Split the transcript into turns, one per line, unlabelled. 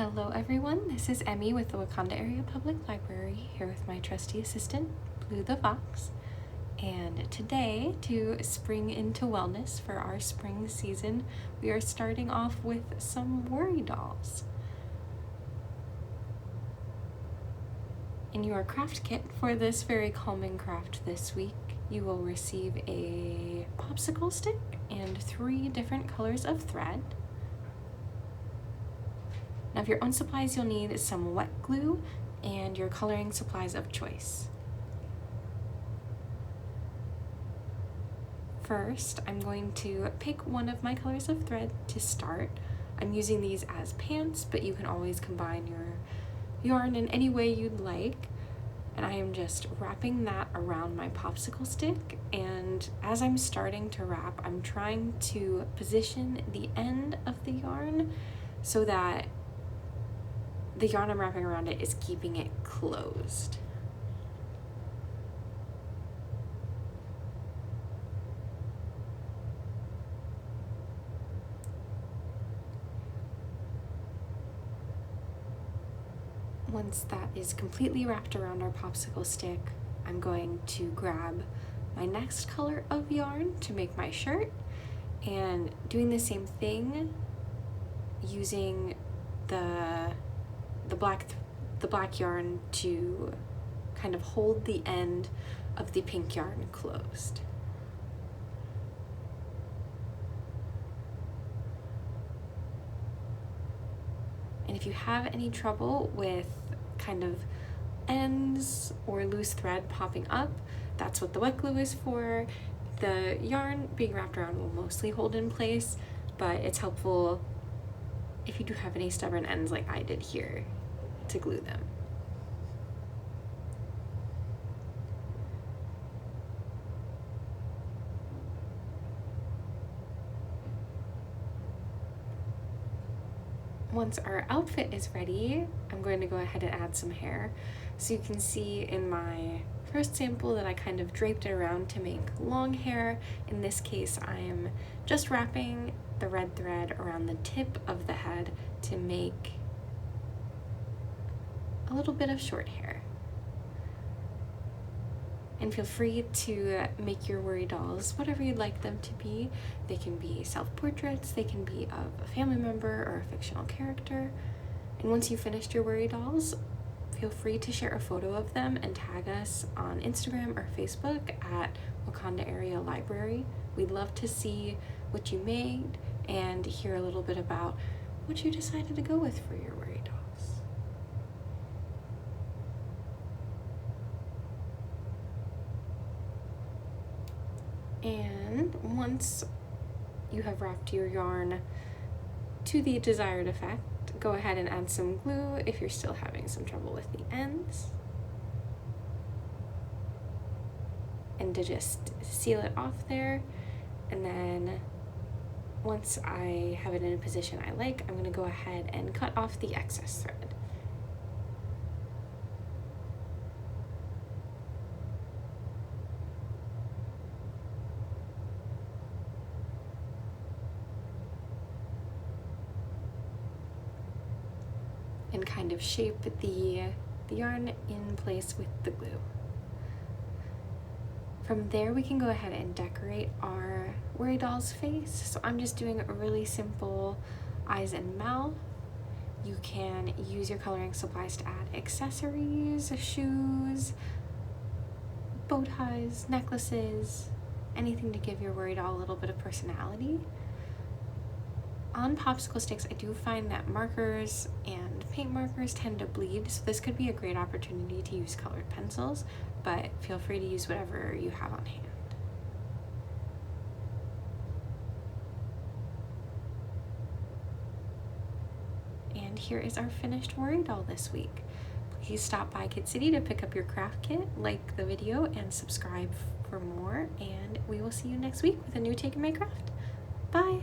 Hello everyone, this is Emmy with the Wauconda Area Public Library, here with my trusty assistant, Blue the Fox. And today, to spring into wellness for our spring season, we are starting off with some worry dolls. In your craft kit for this very calming craft this week, you will receive a popsicle stick and 3 different colors of thread. Now, for your own supplies, you'll need some wet glue and your coloring supplies of choice. First, I'm going to pick one of my colors of thread to start. I'm using these as pants, but you can always combine your yarn in any way you'd like. And I am just wrapping that around my popsicle stick. And as I'm starting to wrap, I'm trying to position the end of the yarn so that the yarn I'm wrapping around it is keeping it closed. Once that is completely wrapped around our popsicle stick, I'm going to grab my next color of yarn to make my shirt, and doing the same thing using the black yarn to kind of hold the end of the pink yarn closed. And if you have any trouble with kind of ends or loose thread popping up, that's what the wet glue is for. The yarn being wrapped around will mostly hold in place, but it's helpful if you do have any stubborn ends like I did here to glue them. Once our outfit is ready, I'm going to go ahead and add some hair. So you can see in my first sample that I kind of draped it around to make long hair. In this case, I am just wrapping the red thread around the tip of the head to make a little bit of short hair. And feel free to make your worry dolls whatever you'd like them to be. They can be self-portraits, they can be of a family member or a fictional character. And once you've finished your worry dolls, feel free to share a photo of them and tag us on Instagram or Facebook at Wauconda Area Library. We'd love to see what you made and hear a little bit about what you decided to go with for your worry dolls. And once you have wrapped your yarn to the desired effect, go ahead and add some glue if you're still having some trouble with the ends. And to just seal it off there. And then once I have it in a position I like, I'm going to go ahead and cut off the excess thread. And kind of shape the yarn in place with the glue. From there, we can go ahead and decorate our worry doll's face. So I'm just doing a really simple eyes and mouth. You can use your coloring supplies to add accessories, shoes, bow ties, necklaces, anything to give your worry doll a little bit of personality. On popsicle sticks, I do find that markers and paint markers tend to bleed, so this could be a great opportunity to use colored pencils, but feel free to use whatever you have on hand. And here is our finished worry doll this week. Please stop by Kid City to pick up your craft kit, like the video, and subscribe for more, and we will see you next week with a new take in my craft. Bye!